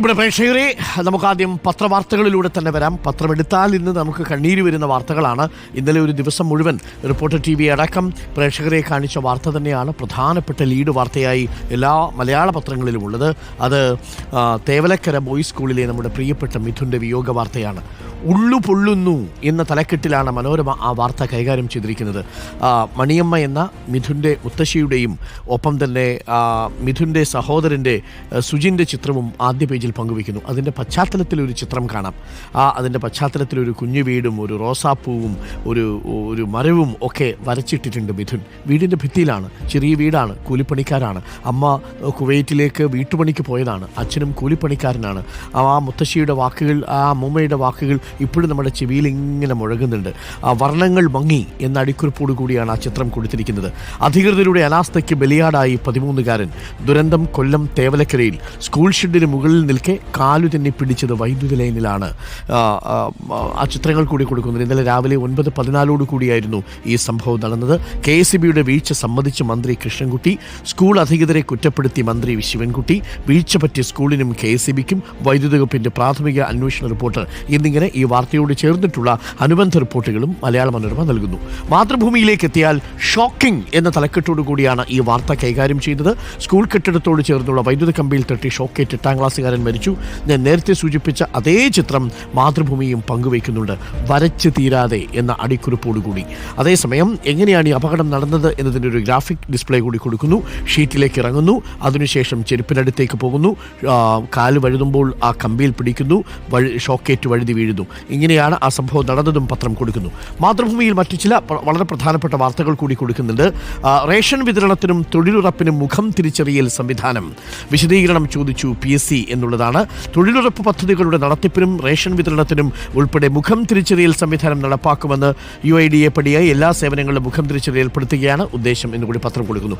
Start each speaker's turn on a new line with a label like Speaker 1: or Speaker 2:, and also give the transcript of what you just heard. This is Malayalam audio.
Speaker 1: ഇവിടെ പ്രേക്ഷകരെ, നമുക്കാദ്യം പത്രവാർത്തകളിലൂടെ തന്നെ വരാം. പത്രമെടുത്താൽ ഇന്ന് നമുക്ക് കണ്ണീര് വരുന്ന വാർത്തകളാണ്. ഇന്നലെ ഒരു ദിവസം മുഴുവൻ റിപ്പോർട്ടർ TV അടക്കം പ്രേക്ഷകരെ കാണിച്ച വാർത്ത തന്നെയാണ് പ്രധാനപ്പെട്ട ലീഡ് വാർത്തയായി എല്ലാ മലയാള പത്രങ്ങളിലും ഉള്ളത്. അത് തേവലക്കര ബോയ്സ് സ്കൂളിലെ നമ്മുടെ പ്രിയപ്പെട്ട മിഥുൻ്റെ വിയോഗ വാർത്തയാണ്. ഉള്ളു പൊള്ളുന്നു എന്ന തലക്കെട്ടിലാണ് മനോരമ ആ വാർത്ത കൈകാര്യം ചെയ്തിരിക്കുന്നത്. മണിയമ്മ എന്ന മിഥുൻ്റെ മുത്തശ്ശിയുടെയും ഒപ്പം തന്നെ മിഥുൻ്റെ സഹോദരൻ്റെ സുജിൻ്റെ ചിത്രവും ആദ്യ പേജിൽ പങ്കുവയ്ക്കുന്നു. അതിൻ്റെ പശ്ചാത്തലത്തിലൊരു ചിത്രം കാണാം. അതിൻ്റെ പശ്ചാത്തലത്തിലൊരു കുഞ്ഞു വീടും ഒരു റോസാപ്പൂവും ഒരു മരവും ഒക്കെ വരച്ചിട്ടിട്ടുണ്ട് മിഥുൻ. വീടിൻ്റെ ഭിത്തിയിലാണ്. ചെറിയ വീടാണ്, കൂലിപ്പണിക്കാരാണ്. അമ്മ കുവൈറ്റിലേക്ക് വീട്ടുപണിക്ക് പോയതാണ്. അച്ഛനും കൂലിപ്പണിക്കാരനാണ്. ആ മുത്തശ്ശിയുടെ വാക്കുകൾ, ആ അമ്മൂമ്മയുടെ വാക്കുകൾ ഇപ്പോഴും നമ്മുടെ ചെവിയിൽ ഇങ്ങനെ മുഴങ്ങുന്നുണ്ട്. വർണ്ണങ്ങൾ മങ്ങി എന്ന അടിക്കുറിപ്പോടു കൂടിയാണ് ആ ചിത്രം കൊടുത്തിരിക്കുന്നത്. അധികൃതരുടെ അനാസ്ഥയ്ക്ക് ബലിയാടായി 13-കാരൻ. ദുരന്തം കൊല്ലം തേവലക്കരയിൽ. സ്കൂൾ ഷെഡിന് മുകളിൽ നിൽക്കെ കാലു തന്നെ പിടിച്ചത് വൈദ്യുതി ലൈനിലാണ്. ആ ചിത്രങ്ങൾ കൂടി കൊടുക്കുന്നത്. ഇന്നലെ രാവിലെ 9:14 കൂടിയായിരുന്നു ഈ സംഭവം നടന്നത്. KSEBയുടെ വീഴ്ച സമ്മതിച്ച് മന്ത്രി കൃഷ്ണൻകുട്ടി. സ്കൂൾ അധികൃതരെ കുറ്റപ്പെടുത്തി മന്ത്രി ശിവൻകുട്ടി. വീഴ്ച പറ്റിയ സ്കൂളിനും KSEBയ്ക്കും വൈദ്യുതി വകുപ്പിന്റെ പ്രാഥമിക അന്വേഷണ റിപ്പോർട്ട് എന്നിങ്ങനെ ഈ വാർത്തയോട് ചേർന്നിട്ടുള്ള അനുബന്ധ റിപ്പോർട്ടുകളും മലയാള മനോരമ നൽകുന്നു. മാതൃഭൂമിയിലേക്ക് എത്തിയാൽ ഷോക്കിംഗ് എന്ന തലക്കെട്ടോടു കൂടിയാണ് ഈ വാർത്ത കൈകാര്യം ചെയ്യുന്നത്. സ്കൂൾ കെട്ടിടത്തോട് ചേർന്നുള്ള വൈദ്യുത കമ്പിയിൽ തട്ടി ഷോക്കേറ്റ് 8ാം ക്ലാസ്സുകാരൻ മരിച്ചു. ഞാൻ നേരത്തെ സൂചിപ്പിച്ച അതേ ചിത്രം മാതൃഭൂമിയും പങ്കുവയ്ക്കുന്നുണ്ട്. വരച്ച് തീരാതെ എന്ന അടിക്കുറിപ്പോടുകൂടി. അതേസമയം എങ്ങനെയാണ് ഈ അപകടം നടന്നത് എന്നതിൻ്റെ ഒരു ഗ്രാഫിക് ഡിസ്പ്ലേ കൂടി കൊടുക്കുന്നു. ഷീറ്റിലേക്ക് ഇറങ്ങുന്നു. അതിനുശേഷം ചെരുപ്പിനടുത്തേക്ക് പോകുന്നു. കാല് വഴുതുമ്പോൾ ആ കമ്പിയിൽ പിടിക്കുന്നു. ഷോക്കേറ്റ് വഴുതി വീഴുന്നു. ഇങ്ങനെയാണ് ആ സംഭവം നടന്നതും പത്രം കൊടുക്കുന്നു. മാതൃഭൂമിയിൽ മറ്റു ചില വളരെ പ്രധാനപ്പെട്ട വാർത്തകൾ കൂടി കൊടുക്കുന്നുണ്ട്. റേഷൻ വിതരണത്തിനും തൊഴിലുറപ്പിനും മുഖം തിരിച്ചറിയൽ സംവിധാനം. വിശദീകരണം ചോദിച്ചു PSC എന്നുള്ളതാണ്. തൊഴിലുറപ്പ് പദ്ധതികളുടെ നടത്തിപ്പിനും റേഷൻ വിതരണത്തിനും ഉൾപ്പെടെ മുഖം തിരിച്ചറിയൽ സംവിധാനം നടപ്പാക്കുമെന്ന് UIDA പടിയായി എല്ലാ സേവനങ്ങളിലും മുഖം തിരിച്ചറിയൽപ്പെടുത്തുകയാണ് ഉദ്ദേശം എന്നുകൂടി പത്രം കൊടുക്കുന്നു.